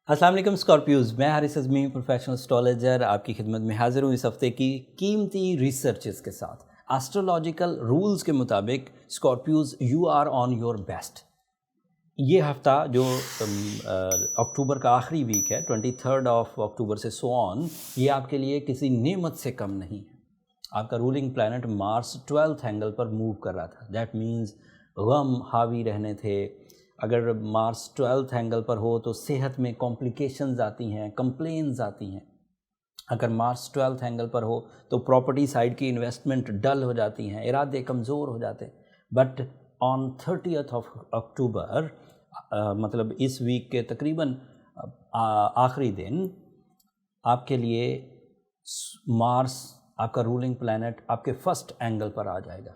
अस्सलाम वालेकुम स्कॉर्पियोज, मैं हारिस अज़मी प्रोफेशनल एस्ट्रोलॉजर आपकी खिदमत में हाजिर हूँ इस हफ्ते की कीमती रिसर्चेस के साथ। एस्ट्रोलॉजिकल रूल्स के मुताबिक Scorpios you are on your best. ये हफ़्ता जो अक्टूबर का आखिरी वीक है, 23 अक्टूबर से सो ऑन, ये आपके लिए किसी नेमत से कम नहीं है। आपका ruling planet Mars 12th angle पर मूव कर रहा था। दैट मीन्स गम हावी रहने थे। अगर मार्स 12th एंगल पर हो तो सेहत में कॉम्प्लिकेशंस आती हैं, कंप्लेन्स आती हैं। अगर मार्स 12th एंगल पर हो तो प्रॉपर्टी साइड की इन्वेस्टमेंट डल हो जाती हैं, इरादे कमज़ोर हो जाते हैं। बट ऑन 30th अक्टूबर मतलब इस वीक के तकरीबन आखिरी दिन आपके लिए मार्स, आपका रूलिंग प्लैनेट, आपके फर्स्ट एंगल पर आ जाएगा।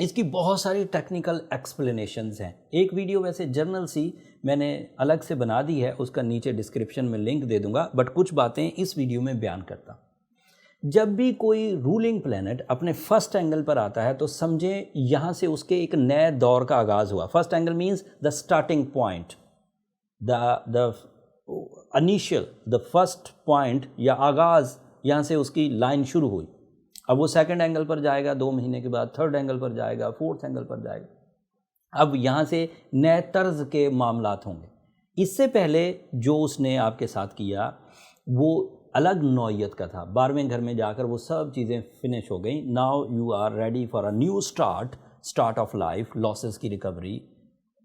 इसकी बहुत सारी टेक्निकल एक्सप्लेनेशंस हैं। एक वीडियो वैसे जर्नल सी मैंने अलग से बना दी है, उसका नीचे डिस्क्रिप्शन में लिंक दे दूंगा, बट कुछ बातें इस वीडियो में बयान करता। जब भी कोई रूलिंग प्लैनेट अपने फर्स्ट एंगल पर आता है तो समझें यहाँ से उसके एक नए दौर का आगाज़ हुआ। First angle means the starting point, the initial, the first point या आगाज़, यहाँ से उसकी लाइन शुरू हुई। अब वो सेकंड एंगल पर जाएगा 2 महीने के बाद, थर्ड एंगल पर जाएगा, फोर्थ एंगल पर जाएगा। अब यहाँ से नए तर्ज के मामलात होंगे। इससे पहले जो उसने आपके साथ किया वो अलग नौइयत का था। 12वें घर में जाकर वो सब चीज़ें फिनिश हो गई। Now you are ready for a new start of life, losses की recovery,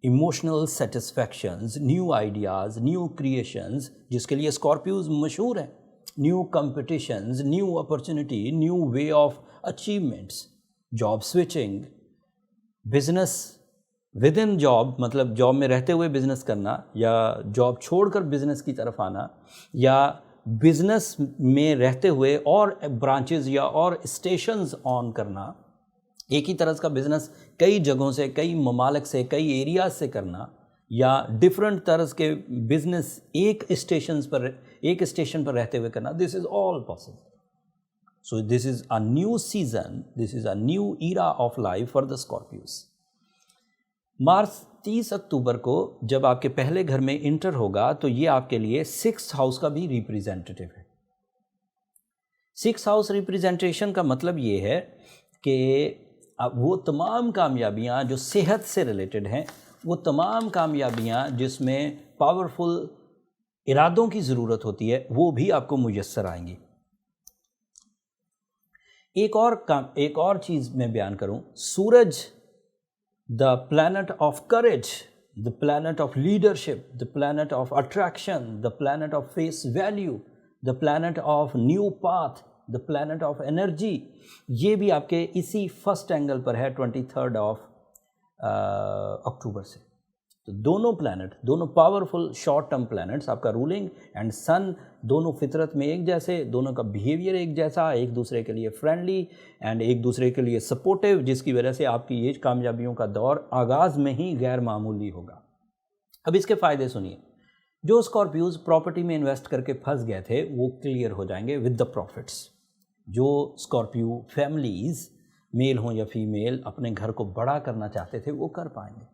emotional satisfactions, new ideas, new creations, जिसके लिए स्कॉर्पियोज मशहूर हैं। New competitions, new opportunity, new way of achievements, job switching, business within job, मतलब job में रहते हुए business करना या जॉब छोड़कर बिजनेस की तरफ आना, या बिजनेस में रहते हुए और ब्रांचेस या और स्टेशंस ऑन करना। एक ही तरह का बिजनेस कई जगहों से, कई ममालिक से, कई एरियाज से करना, या डिफरेंट तरह के बिजनेस एक स्टेशन पर रहते हुए करना। This is all possible. So this is a new season, this is a new era of life for the Scorpios. मार्च 30 अक्टूबर को जब आपके पहले घर में इंटर होगा तो ये आपके लिए 6th हाउस का भी रिप्रेजेंटेटिव है। 6th हाउस रिप्रेजेंटेशन का मतलब ये है कि वो तमाम कामयाबियाँ जो सेहत से रिलेटेड हैं, वो तमाम कामयाबियाँ जिसमें पावरफुल इरादों की ज़रूरत होती है, वो भी आपको मुयस्सर आएंगी। एक और चीज़ मैं बयान करूं, सूरज, the planet of courage, the planet of leadership, the planet of attraction, the planet of face value, the planet of new path, the planet of energy, ये भी आपके इसी फर्स्ट एंगल पर है 23 अक्टूबर से। तो दोनों प्लैनेट, दोनों पावरफुल शॉर्ट टर्म प्लैनेट्स, आपका रूलिंग एंड सन, दोनों फितरत में एक जैसे, दोनों का बिहेवियर एक जैसा, एक दूसरे के लिए फ्रेंडली एंड एक दूसरे के लिए सपोर्टिव, जिसकी वजह से आपकी ये कामयाबियों का दौर आगाज़ में ही गैर मामूली होगा। अब इसके फ़ायदे सुनिए। जो स्कॉर्पियोज प्रॉपर्टी में इन्वेस्ट करके फंस गए थे वो क्लियर हो जाएंगे विद द प्रॉफिट्स। जो स्कॉर्पियो फैमिलीज़, मेल हों या फीमेल, अपने घर को बड़ा करना चाहते थे वो कर पाएंगे।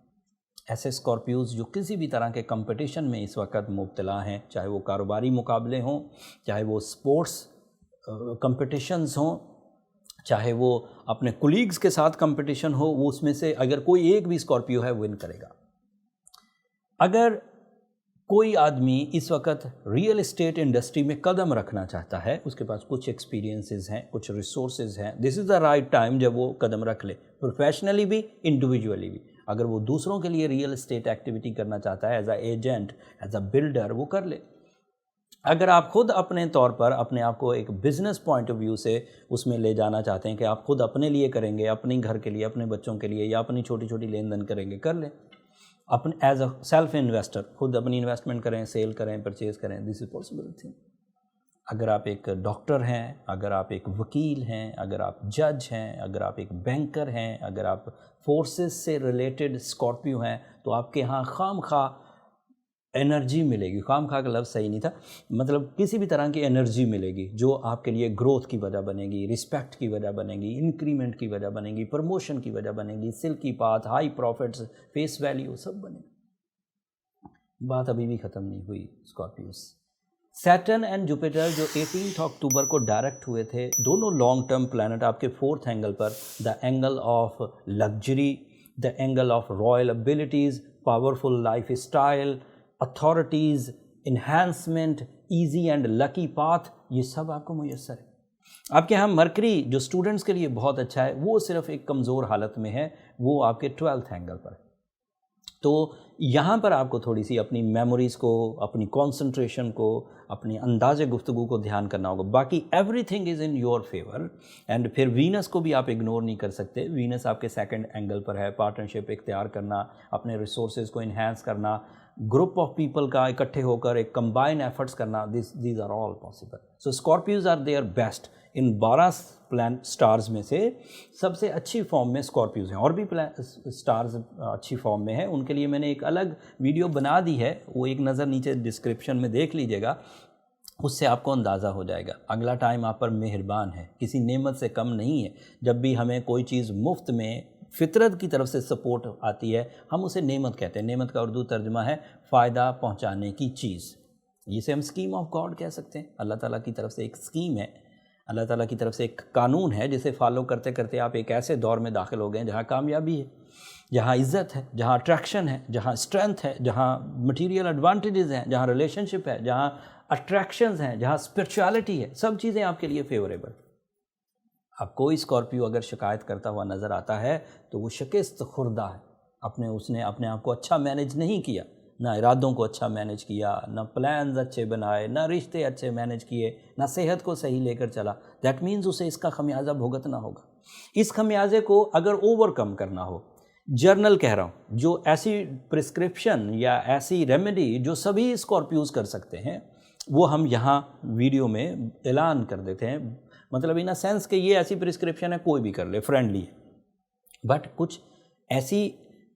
ऐसे स्कॉर्पियोज जो किसी भी तरह के कंपटीशन में इस वक्त मुब्तला हैं, चाहे वो कारोबारी मुकाबले हों, चाहे वो स्पोर्ट्स कंपटीशंस हों, चाहे वो अपने कोलीग्स के साथ कंपटीशन हो, वो उसमें से अगर कोई एक भी स्कॉर्पियो है विन करेगा। अगर कोई आदमी इस वक्त रियल एस्टेट इंडस्ट्री में कदम रखना चाहता है, उसके पास कुछ एक्सपीरियंसेस हैं, कुछ रिसोर्सेज हैं, this is the right time जब वो कदम रख ले, प्रोफेशनली भी, इंडिविजुअली भी। अगर वो दूसरों के लिए रियल एस्टेट एक्टिविटी करना चाहता है, as a agent, as a builder, वो कर ले। अगर आप खुद अपने तौर पर अपने आप को एक बिज़नेस पॉइंट ऑफ व्यू से उसमें ले जाना चाहते हैं कि आप खुद अपने लिए करेंगे, अपने घर के लिए, अपने बच्चों के लिए, या अपनी छोटी छोटी लेन देन करेंगे, कर लें। अपने एज अ सेल्फ इन्वेस्टर खुद अपनी इन्वेस्टमेंट करें, सेल करें, परचेज़ करें, दिस इज़ पॉसिबल थिंग। अगर आप एक डॉक्टर हैं, अगर आप एक वकील हैं, अगर आप जज हैं, अगर आप एक बैंकर हैं, अगर आप फोर्सेस से रिलेटेड स्कॉर्पियो हैं, तो आपके यहाँ खामखा एनर्जी मिलेगी। खामखा का लफ्ज़ सही नहीं था, मतलब किसी भी तरह की एनर्जी मिलेगी जो आपके लिए ग्रोथ की वजह बनेगी, रिस्पेक्ट की वजह बनेगी, इंक्रीमेंट की वजह बनेगी, प्रमोशन की वजह बनेगी, silky path, high profits, face value सब बनेगी। बात अभी भी ख़त्म नहीं हुई स्कॉर्पियोस। सैटर्न एंड जुपिटर जो 18 अक्टूबर को डायरेक्ट हुए थे, दोनों लॉन्ग टर्म प्लैनेट आपके 4th एंगल पर, the angle of luxury, the angle of royal abilities, powerful life style, authorities, enhancement, easy and lucky path, ये सब आपको मुयस्सर है। आपके यहाँ मरकरी जो स्टूडेंट्स के लिए बहुत अच्छा है, वो सिर्फ एक कमज़ोर हालत में है, वो आपके 12th एंगल पर है। तो यहाँ पर आपको थोड़ी सी अपनी मेमोरीज़ को, अपनी कंसंट्रेशन को, अपनी अंदाज़े गुफ्तगू को ध्यान करना होगा। बाकी everything is in your favour. And फिर वीनस को भी आप इग्नोर नहीं कर सकते। वीनस आपके 2nd एंगल पर है, पार्टनरशिप इख्तियार करना, अपने रिसोर्सेज को इन्हांस करना, ग्रुप ऑफ पीपल का इकट्ठे होकर एक कंबाइन एफर्ट्स करना, these are all possible. So Scorpios are their best. इन 12 प्लान स्टार्स में से सबसे अच्छी फॉर्म में स्कॉर्पियोज हैं, और भी स्टार्स अच्छी फॉर्म में हैं, उनके लिए मैंने एक अलग वीडियो बना दी है, वो एक नज़र नीचे डिस्क्रिप्शन में देख लीजिएगा, उससे आपको अंदाज़ा हो जाएगा। अगला टाइम आप पर मेहरबान है, किसी नेमत से कम नहीं है। जब भी हमें कोई चीज़ मुफ्त में फितरत की तरफ से सपोर्ट आती है, हम उसे नेमत कहते हैं। नेमत का उर्दू तर्जुमा है फ़ायदा पहुंचाने की चीज़। जिसे हम स्कीम ऑफ गॉड कह सकते हैं। अल्लाह ताला की तरफ से एक स्कीम है, अल्लाह ताला की तरफ से एक कानून है, जिसे फॉलो करते करते आप एक ऐसे दौर में दाखिल हो गए जहाँ कामयाबी है, जहाँ इज़्ज़त है, जहाँ अट्रैक्शन है, जहाँ स्ट्रेंथ है, जहाँ मटीरियल एडवांटेजेस हैं, जहाँ रिलेशनशिप है, जहाँ अट्रैक्शंस हैं, जहाँ स्पिरिचुअलिटी है, सब चीज़ें आपके लिए फेवरेबल। अब कोई स्कॉर्पियो अगर शिकायत करता हुआ नज़र आता है तो वो शिकस्त खुर्दा है, उसने अपने आप को अच्छा मैनेज नहीं किया, ना इरादों को अच्छा मैनेज किया, ना प्लान्स अच्छे बनाए, ना रिश्ते अच्छे मैनेज किए, ना सेहत को सही लेकर चला। दैट मीन्स उसे इसका खमियाजा भुगतना होगा। इस खमियाजे को अगर ओवरकम करना हो, जर्नल कह रहा हूँ, जो ऐसी प्रिस्क्रिप्शन या ऐसी रेमेडी जो सभी स्कॉर्पियोज कर सकते हैं, वो हम यहाँ वीडियो में ऐलान कर देते हैं। मतलब इन अ सेंस कि ये ऐसी प्रिस्क्रिप्शन है, कोई भी कर ले, फ्रेंडली है। बट कुछ ऐसी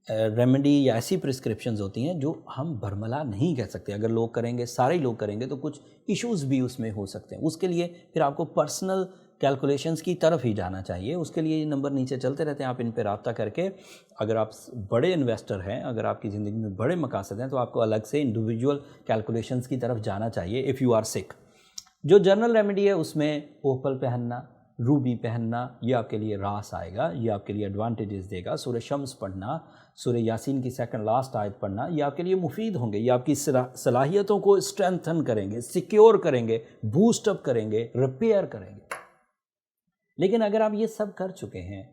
रेमेडी या ऐसी प्रिस्क्रिप्शंस होती हैं जो हम बरमला नहीं कह सकते। अगर लोग करेंगे, सारे लोग करेंगे, तो कुछ इश्यूज़ भी उसमें हो सकते हैं। उसके लिए फिर आपको पर्सनल कैलकुलेशंस की तरफ ही जाना चाहिए। उसके लिए ये नंबर नीचे चलते रहते हैं, आप इन पर रब्ता करके, अगर आप बड़े इन्वेस्टर हैं, अगर आपकी ज़िंदगी में बड़े मकासद हैं, तो आपको अलग से इंडिविजुअल कैलकुलेशंस की तरफ जाना चाहिए इफ़ यू आर सिक। जो जनरल रेमेडी है उसमें ओपल पहनना, रूबी पहनना, ये आपके लिए रास आएगा, ये आपके लिए एडवांटेजेस देगा। सूरह शम्स पढ़ना, सूरह यासीन की 2nd लास्ट आयत पढ़ना, ये आपके लिए मुफीद होंगे। ये आपकी सलाहियतों को स्ट्रेंथन करेंगे, सिक्योर करेंगे, बूस्ट अप करेंगे, रिपेयर करेंगे। लेकिन अगर आप ये सब कर चुके हैं,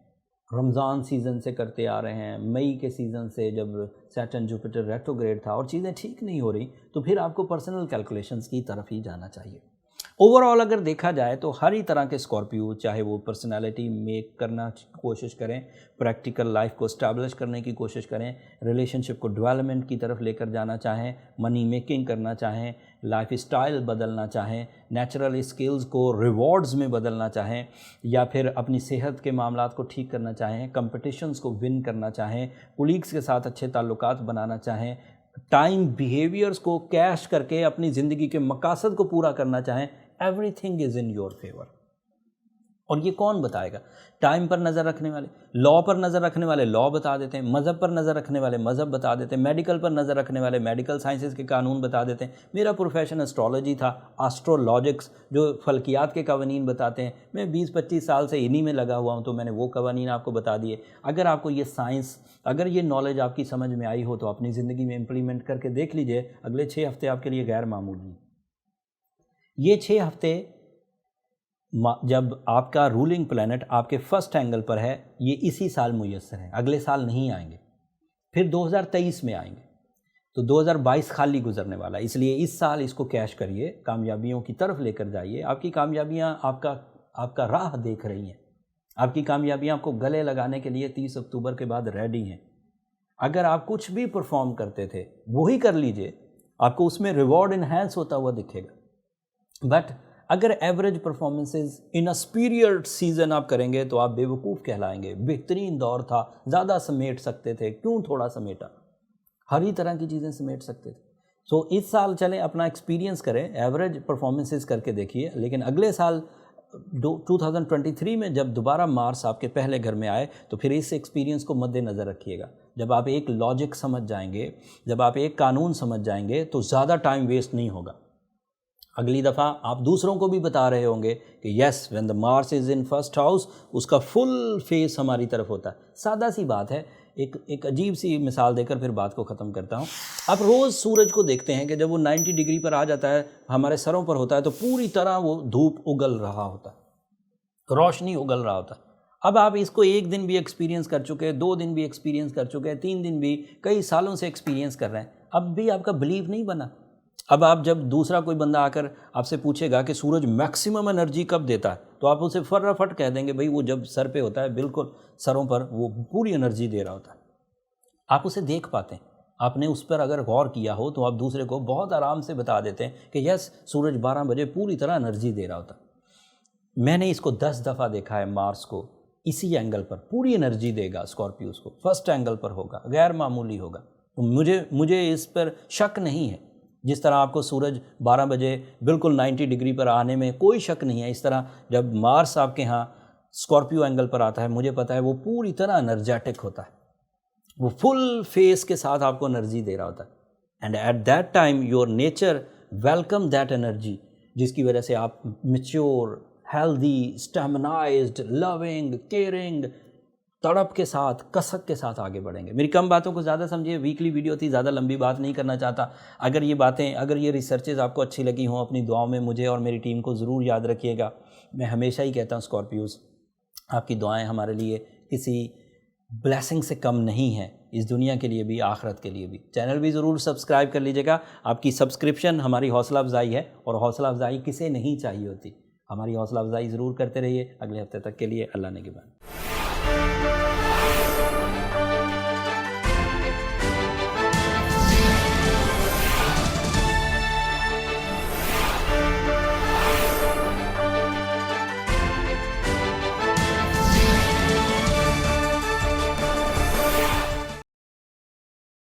रमज़ान सीज़न से करते आ रहे हैं, मई के सीज़न से जब सैटर्न जुपिटर रेट्रोग्रेड था और चीज़ें ठीक नहीं हो रही, तो फिर आपको पर्सनल कैलकुलेशंस की तरफ ही जाना चाहिए। ओवरऑल अगर देखा जाए तो हर ही तरह के स्कॉर्पियो, चाहे वो पर्सनालिटी मेक करना कोशिश करें, प्रैक्टिकल लाइफ को स्टैब्लिश करने की कोशिश करें, रिलेशनशिप को डेवलपमेंट की तरफ लेकर जाना चाहें, मनी मेकिंग करना चाहें, लाइफ स्टाइल बदलना चाहें, नेचुरल स्किल्स को रिवॉर्ड्स में बदलना चाहें, या फिर अपनी सेहत के मामलात को ठीक करना चाहें, कंपटिशन्स को विन करना चाहें, कोलीग्स के साथ अच्छे ताल्लुकात बनाना चाहें, टाइम बिहेवियर्स को कैश करके अपनी ज़िंदगी के मकासद को पूरा करना चाहें, everything is in your favour. और ये कौन बताएगा? टाइम पर नज़र रखने वाले, लॉ पर नज़र रखने वाले लॉ बता देते हैं, मज़हब पर नज़र रखने वाले मज़हब बता देते हैं, मेडिकल पर नज़र रखने वाले मेडिकल साइंसेस के कानून बता देते हैं। मेरा प्रोफेशन एस्ट्रोलॉजी था, एस्ट्रोलॉजिक्स जो फल्कियात के कवानीन बताते हैं, मैं 20-25 साल से इन्हीं में लगा हुआ हूँ, तो मैंने वो कवानीन आपको बता दिए। अगर आपको ये साइंस, अगर ये नॉलेज आपकी समझ में आई हो तो अपनी ज़िंदगी में इम्प्लीमेंट करके देख लीजिए। अगले 6 हफ्ते आपके लिए गैर मामूली। ये 6 हफ्ते जब आपका रूलिंग प्लैनेट आपके 1st एंगल पर है, ये इसी साल मुयस्सर है, अगले साल नहीं आएंगे, फिर 2023 में आएंगे। तो 2022 खाली गुजरने वाला है, इसलिए इस साल इसको कैश करिए, कामयाबियों की तरफ लेकर जाइए। आपकी कामयाबियां आपका राह देख रही हैं, आपकी कामयाबियां आपको गले लगाने के लिए 30 अक्टूबर के बाद रेडी हैं। अगर आप कुछ भी परफॉर्म करते थे वही कर लीजिए, आपको उसमें रिवॉर्ड इन्हेंस होता हुआ दिखेगा। बट अगर average performances in a period season आप करेंगे तो आप बेवकूफ़ कहलाएंगे। बेहतरीन दौर था, ज़्यादा समेट सकते थे, क्यों थोड़ा समेटा? हर ही तरह की चीज़ें समेट सकते थे। सो इस साल चलें, अपना एक्सपीरियंस करें, एवरेज परफॉर्मेंसेस करके देखिए, लेकिन अगले साल 2023 में जब दोबारा मार्स आपके पहले घर में आए तो फिर इस एक्सपीरियंस को मद्देनज़र रखिएगा। जब आप एक लॉजिक समझ जाएंगे, जब आप एक कानून समझ जाएंगे तो ज़्यादा टाइम वेस्ट नहीं होगा। अगली दफ़ा आप दूसरों को भी बता रहे होंगे कि yes when the Mars is in first house, उसका फुल फेस हमारी तरफ होता है। सादा सी बात है, एक अजीब सी मिसाल देकर फिर बात को ख़त्म करता हूँ। आप रोज़ सूरज को देखते हैं कि जब वो 90 डिग्री पर आ जाता है, हमारे सरों पर होता है, तो पूरी तरह वो धूप उगल रहा होता है, रोशनी उगल रहा होता है। अब आप इसको एक दिन भी एक्सपीरियंस कर चुके हैं, 2 दिन भी एक्सपीरियंस कर चुके हैं, 3 दिन भी, कई सालों से एक्सपीरियंस कर रहे हैं, अब भी आपका बिलीव नहीं बना। अब आप जब दूसरा कोई बंदा आकर आपसे पूछेगा कि सूरज मैक्सिमम एनर्जी कब देता है, तो आप उसे फटाफट कह देंगे भाई वो जब सर पे होता है, बिल्कुल सरों पर वो पूरी एनर्जी दे रहा होता है। आप उसे देख पाते हैं, आपने उस पर अगर गौर किया हो तो आप दूसरे को बहुत आराम से बता देते हैं कि यस सूरज 12 बजे पूरी तरह एनर्जी दे रहा होता है। मैंने इसको 10 दफ़ा देखा है, मार्स को इसी एंगल पर पूरी एनर्जी देगा, स्कॉर्पियोस को फर्स्ट एंगल पर होगा, गैर मामूली होगा। तो मुझे इस पर शक नहीं है। जिस तरह आपको सूरज 12 बजे बिल्कुल 90 डिग्री पर आने में कोई शक नहीं है, इस तरह जब मार्स आपके यहाँ स्कॉर्पियो एंगल पर आता है, मुझे पता है वो पूरी तरह एनर्जेटिक होता है, वो फुल फेस के साथ आपको एनर्जी दे रहा होता है। And at that time your nature welcome that energy, जिसकी वजह से आप मैच्योर, हेल्दी, स्टेमिनाइज्ड, लविंग, केयरिंग, तड़प के साथ, कसक के साथ आगे बढ़ेंगे। मेरी कम बातों को ज़्यादा समझिए, वीकली वीडियो थी, ज़्यादा लंबी बात नहीं करना चाहता। अगर ये रिसर्चेज आपको अच्छी लगी हों, अपनी दुआओं में मुझे और मेरी टीम को ज़रूर याद रखिएगा। मैं हमेशा ही कहता हूँ स्कॉर्पियोस, आपकी दुआएं हमारे लिए किसी ब्लेसिंग से कम नहीं है, इस दुनिया के लिए भी, आखिरत के लिए भी। चैनल भी ज़रूर सब्सक्राइब कर लीजिएगा। आपकी सब्सक्रिप्शन हमारी हौसला अफजाई है, और हौसला अफजाई किसे नहीं चाहिए होती। हमारी हौसला अफजाई ज़रूर करते रहिए। अगले हफ्ते तक के लिए अल्लाह ने के बाद।